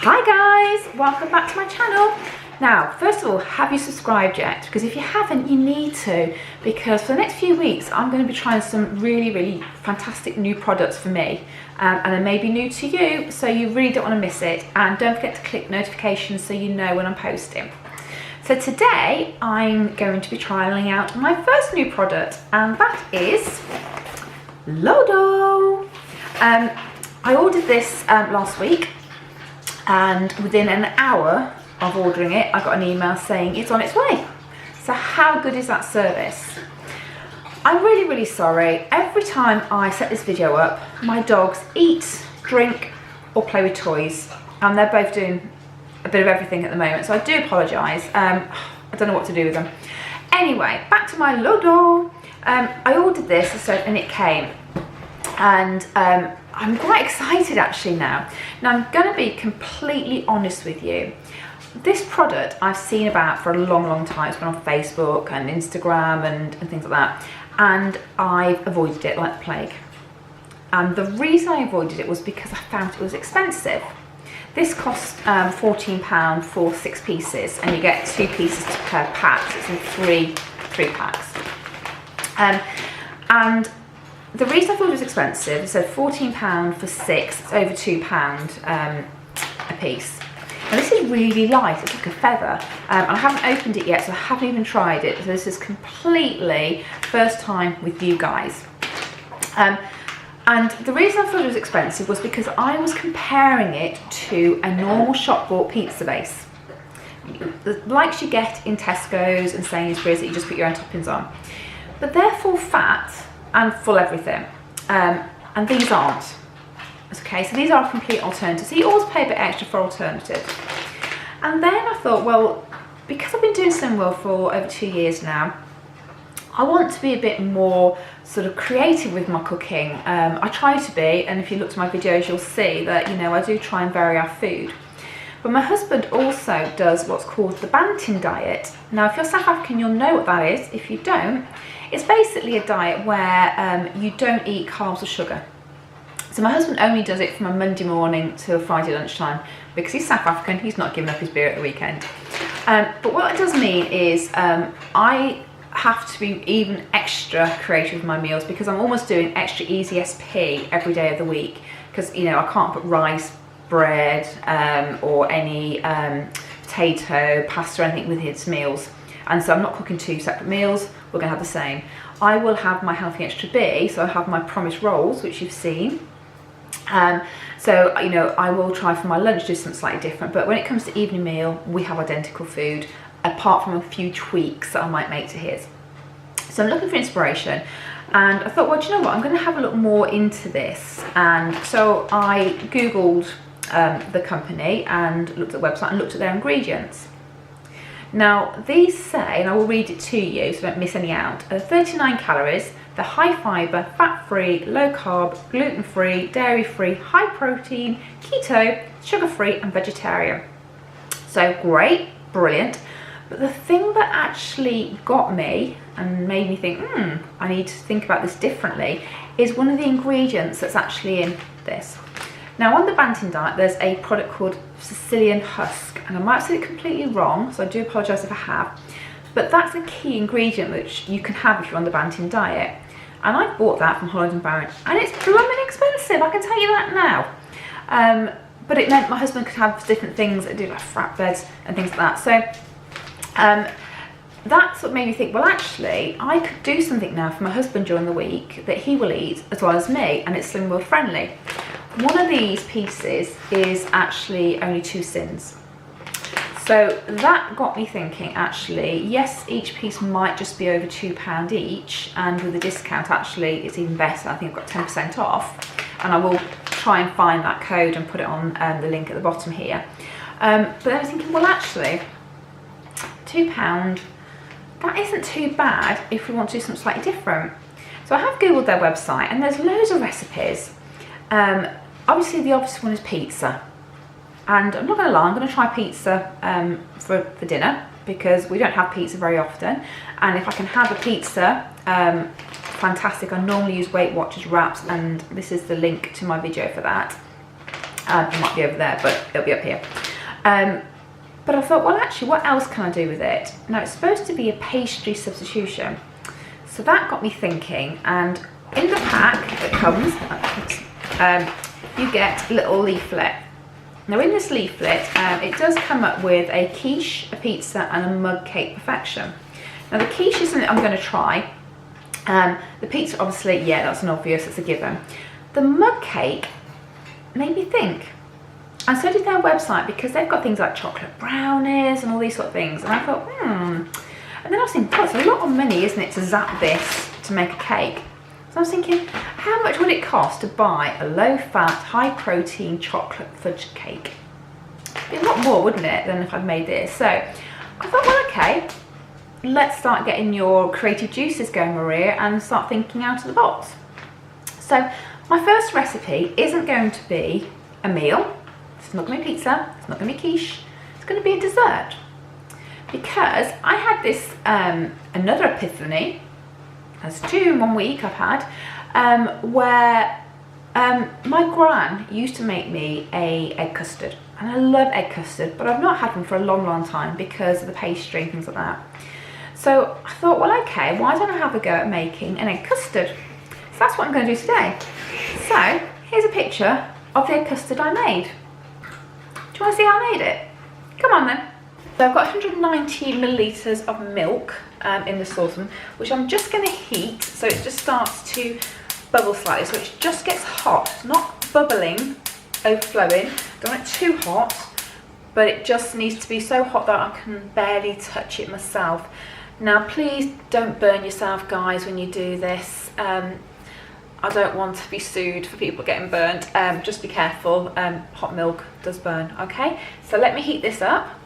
Hi guys, welcome back to my channel. Now, first of all, have you subscribed yet? Because if you haven't, you need to, because for the next few weeks, I'm going to be trying some really fantastic new products for me. And they may be new to you, so you really don't want to miss it. And don't forget to click notifications so you know when I'm posting. So today, I'm going to be trialing out my first new product, and that is Lodo. I ordered this last week, and within an hour of ordering it, I got an email saying it's on its way. So how good is that service? I'm really sorry. Every time I set this video up, my dogs eat, drink, or play with toys, and they're both doing a bit of everything at the moment, so I do apologise. I don't know what to do with them. Anyway, back to my Lodo. I ordered this and it came, and I'm quite excited actually now. Now I'm going to be completely honest with you. This product I've seen about for a long time. It's been on Facebook and Instagram and things like that, and I've avoided it like the plague. And the reason I avoided it was because I found it was expensive. This cost £14 for 6 pieces, and you get 2 pieces per pack. So it's in three packs. And the reason I thought it was expensive, so £14 for 6, it's over £2 a piece. Now this is really light, it's like a feather, and I haven't opened it yet, so I haven't even tried it. So this is completely first time with you guys. And the reason I thought it was expensive was because I was comparing it to a normal shop bought pizza base. The likes you get in Tesco's and Sainsbury's that you just put your own toppings on. But they're full fat and full everything, and these aren't. Okay, so these are a complete alternative, so you always pay a bit extra for alternatives. And then I thought, well, because I've been doing Slimworld for over 2 years now, I want to be a bit more sort of creative with my cooking. I try to be, and if you look to my videos you'll see that, you know, I do try and vary our food. But my husband also does what's called the banting diet. Now if you're South African, you'll know what that is. If you don't, it's basically a diet where you don't eat carbs or sugar. So my husband only does it from a Monday morning to a Friday lunchtime because he's South African, he's not giving up his beer at the weekend. But what it does mean is I have to be even extra creative with my meals because I'm almost doing extra easy SP every day of the week, because, you know, I can't put rice, bread, or any potato, pasta or anything with his meals. And so I'm not cooking 2 separate meals, we're going to have the same. I will have my healthy extra B, so I have my promise rolls, which you've seen. So, you know, I will try for my lunch do something slightly different, but when it comes to evening meal, we have identical food, apart from a few tweaks that I might make to his. So I'm looking for inspiration, and I thought, well, do you know what, I'm going to have a look more into this. And so I googled the company and looked at the website and looked at their ingredients. Now these say, and I will read it to you so don't miss any out, 39 calories, they're high fibre, fat-free, low-carb, gluten-free, dairy-free, high-protein, keto, sugar-free and vegetarian. So great, brilliant. But the thing that actually got me and made me think, I need to think about this differently, is one of the ingredients that's actually in this. Now on the banting diet, there's a product called Sicilian husk, and I might have said it completely wrong, so I do apologise if I have, but that's a key ingredient which you can have if you're on the banting diet. And I bought that from Holland & Barrett, and it's blooming expensive, I can tell you that now. But it meant my husband could have different things that do like flatbreads and things like that. So that's what made me think, well actually I could do something now for my husband during the week that he will eat as well as me, and it's Slimworld friendly. One of these pieces is actually only 2 syns. So that got me thinking, actually, yes, each piece might just be over £2 each, and with the discount actually it's even better. I think I've got 10% off, and I will try and find that code and put it on the link at the bottom here. But then I was thinking, well actually, £2, that isn't too bad if we want to do something slightly different. So I have googled their website, and there's loads of recipes. Obviously the obvious one is pizza, and I'm not going to lie, I'm going to try pizza for dinner because we don't have pizza very often, and if I can have a pizza, fantastic. I normally use Weight Watchers wraps, and this is the link to my video for that. It might be over there, but it'll be up here. But I thought, well, actually, what else can I do with it? Now, it's supposed to be a pastry substitution. So that got me thinking, and in the pack that comes, you get a little leaflet. Now, in this leaflet, it does come up with a quiche, a pizza, and a mug cake perfection. Now, the quiche is something I'm going to try. The pizza, obviously, yeah, that's an obvious, it's a given. The mug cake made me think. And so did their website, because they've got things like chocolate brownies and all these sort of things. And I thought, And then I was thinking, oh, it's a lot of money, isn't it, to zap this to make a cake. So I was thinking, how much would it cost to buy a low-fat, high-protein chocolate fudge cake? It'd be a lot more, wouldn't it, than if I'd made this. So I thought, well, okay, let's start getting your creative juices going, Maria, and start thinking out of the box. So my first recipe isn't going to be a meal. It's not going to be pizza, it's not going to be quiche, it's going to be a dessert. Because I had this, another epiphany, that's 2 in 1 week I've had, where my gran used to make me a egg custard. And I love egg custard, but I've not had them for a long, long time because of the pastry and things like that. So I thought, well, okay, why don't I have a go at making an egg custard? So that's what I'm going to do today. So here's a picture of the egg custard I made. Do you want to see how I made it? Come on then. So I've got 190 millilitres of milk in the saucepan, which I'm just going to heat so it just starts to bubble slightly, so it just gets hot, not bubbling, overflowing. Don't want it too hot, but it just needs to be so hot that I can barely touch it myself. Now, please don't burn yourself, guys, when you do this. I don't want to be sued for people getting burnt. Just be careful. Hot milk does burn, okay? So let me heat this up.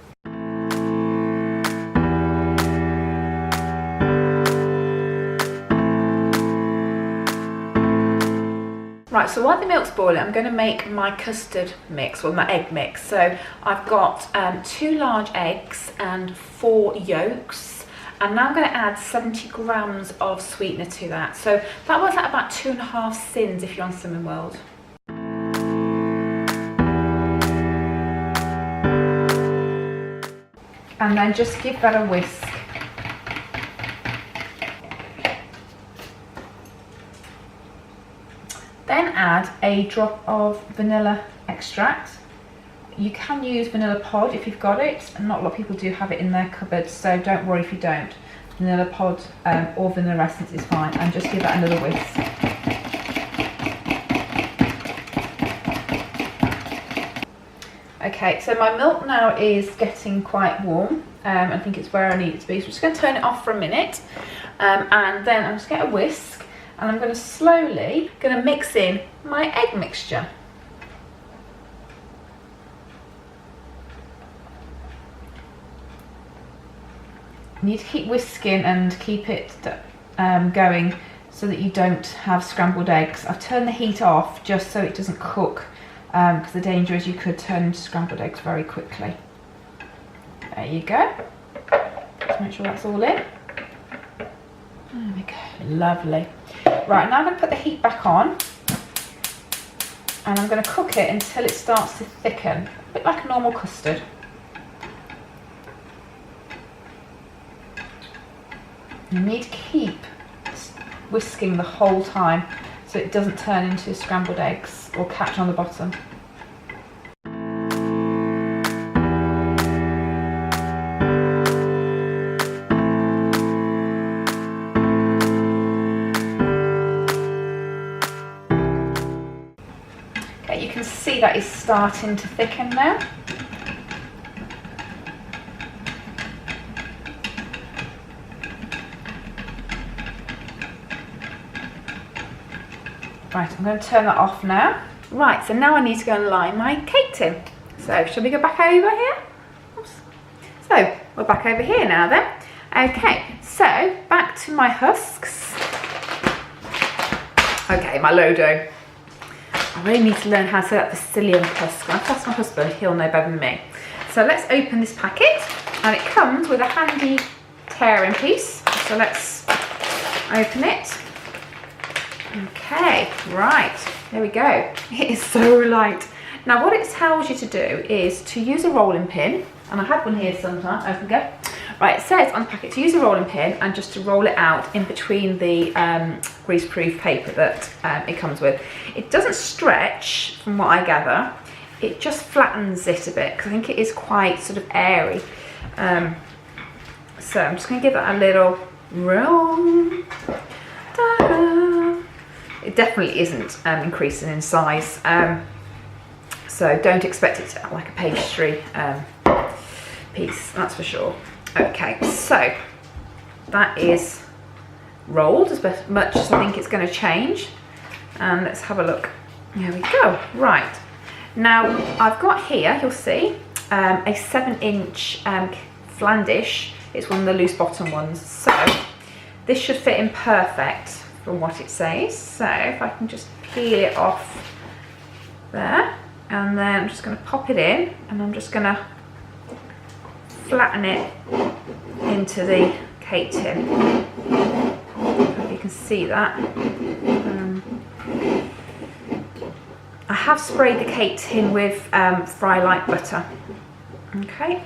Right, so while the milk's boiling, I'm going to make my custard mix, well, my egg mix. So I've got 2 large eggs and 4 yolks. And now I'm going to add 70 grams of sweetener to that. So that works out about 2.5 syns if you're on Slimming World. And then just give that a whisk. Then add a drop of vanilla extract. You can use vanilla pod if you've got it, and not a lot of people do have it in their cupboards, so don't worry if you don't. Vanilla pod or vanilla essence is fine, and just give that another whisk. Okay, so my milk now is getting quite warm. I think it's where I need it to be, so I'm just going to turn it off for a minute, and then I'm just going to get a whisk, and I'm going to slowly mix in my egg mixture. You need to keep whisking and keep it going so that you don't have scrambled eggs. I've turned the heat off just so it doesn't cook, because the danger is you could turn into scrambled eggs very quickly. There you go. Just make sure that's all in. There we go, lovely. Right, now I'm going to put the heat back on, and I'm going to cook it until it starts to thicken, a bit like a normal custard. You need to keep whisking the whole time so it doesn't turn into scrambled eggs or catch on the bottom. Okay, you can see that is starting to thicken now. Right, I'm going to turn that off now. Right, so now I need to go and line my cake tin. So, shall we go back over here? Oops. So, we're back over here now then. Okay, so back to my husks. Okay, my low dough. I really need to learn how to set up the psyllium husk. I'll ask my husband, he'll know better than me. So let's open this packet, and it comes with a handy tearing piece. So let's open it. Okay, right, there we go. It is so light. Now what it tells you to do is to use a rolling pin, and I had one here sometime, open go. Right, it says on the packet to use a rolling pin and just to roll it out in between the greaseproof paper that it comes with. It doesn't stretch from what I gather, it just flattens it a bit because I think it is quite sort of airy. So I'm just going to give that a little roll. Ta-da! It definitely isn't increasing in size, so don't expect it to act like a pastry piece, that's for sure. Okay, so that is rolled as much as I think it's going to change, and let's have a look. There we go. Right, now I've got here, you'll see, a 7-inch flandish. It's one of the loose bottom ones, so this should fit in perfect from what it says. So if I can just peel it off there, and then I'm just going to pop it in, and I'm just going to flatten it into the cake tin. Hope you can see that. I have sprayed the cake tin with Fry Light butter. Okay.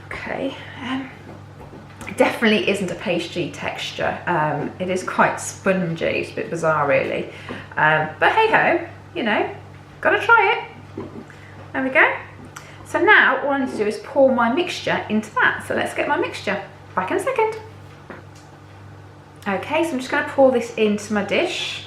Okay. It definitely isn't a pastry texture. It is quite spongy. It's a bit bizarre, really. But hey ho, you know, gotta try it. There we go. So now all I need to do is pour my mixture into that. So let's get my mixture. Back in a second. Okay, so I'm just going to pour this into my dish.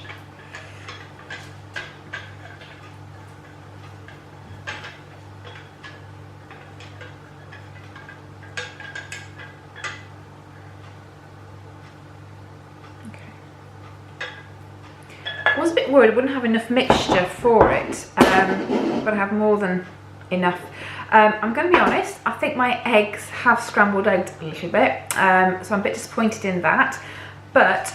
I was a bit worried I wouldn't have enough mixture for it, but I have more than enough. I'm going to be honest, I think my eggs have scrambled eggs a little bit, so I'm a bit disappointed in that, but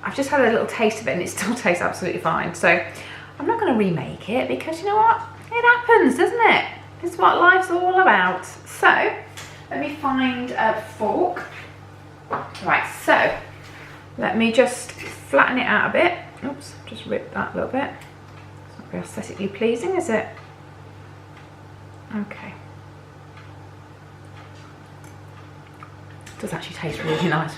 I've just had a little taste of it and it still tastes absolutely fine. So I'm not going to remake it because you know what, it happens, doesn't it? It's what life's all about. So let me find a fork. Right, so let me just flatten it out a bit. Oops, just rip that a little bit. It's not very aesthetically pleasing, is it? Okay. It does actually taste really nice.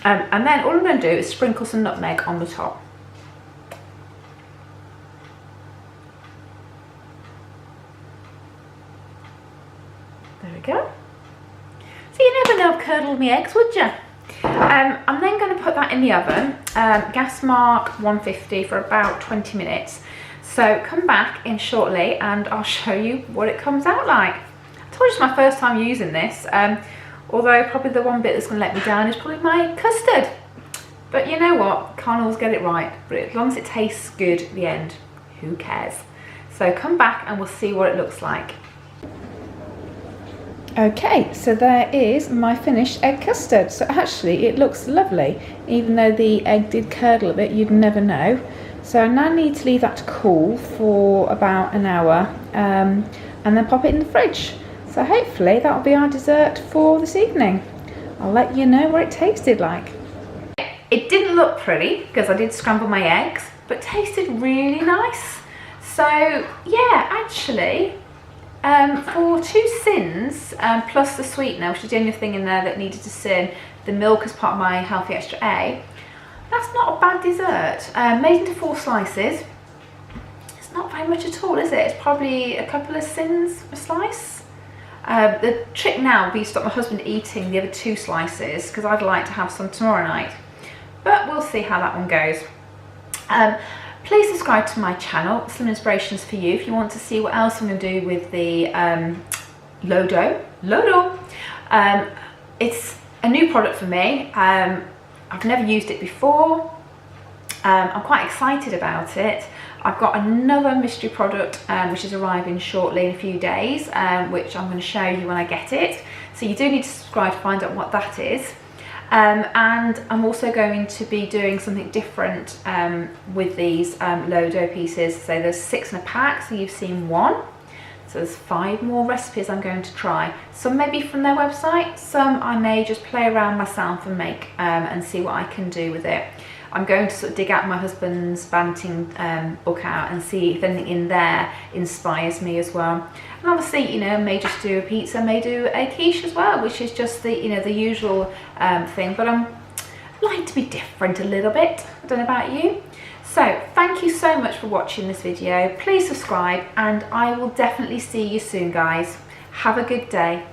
And then all I'm going to do is sprinkle some nutmeg on the top. There we go. So you never know I've curdled my eggs, would you? I'm then going to put that in the oven, gas mark 150 for about 20 minutes. So come back in shortly and I'll show you what it comes out like. I told you it's my first time using this, although probably the one bit that's going to let me down is probably my custard. But you know what, can't always get it right, but as long as it tastes good at the end, who cares? So come back and we'll see what it looks like. Okay, so there is my finished egg custard. So actually it looks lovely, even though the egg did curdle a bit, you'd never know. So I now need to leave that to cool for about an hour and then pop it in the fridge. So hopefully that'll be our dessert for this evening. I'll let you know what it tasted like. It didn't look pretty because I did scramble my eggs, but tasted really nice. So yeah, actually, for 2 syns plus the sweetener, which is the only thing in there that needed to syn, the milk as part of my healthy extra A, that's not a bad dessert. Made into 4 slices. It's not very much at all, is it? It's probably a couple of syns a slice. The trick now would be to stop my husband eating the other 2 slices because I'd like to have some tomorrow night. But we'll see how that one goes. Please subscribe to my channel, some inspirations for you if you want to see what else I'm going to do with the Lodo. It's a new product for me. I've never used it before. I'm quite excited about it. I've got another mystery product which is arriving shortly in a few days, which I'm going to show you when I get it. So you do need to subscribe to find out what that is. And I'm also going to be doing something different with these Lodo pieces. So there's 6 in a pack, so you've seen 1. So there's 5 more recipes I'm going to try. Some maybe from their website, some I may just play around myself and make and see what I can do with it. I'm going to sort of dig out my husband's banting book out and see if anything in there inspires me as well. And obviously, you know, I may just do a pizza, I may do a quiche as well, which is just the, you know, the usual thing, but I like to be different a little bit. I don't know about you. So thank you so much for watching this video. Please subscribe, and I will definitely see you soon, guys. Have a good day.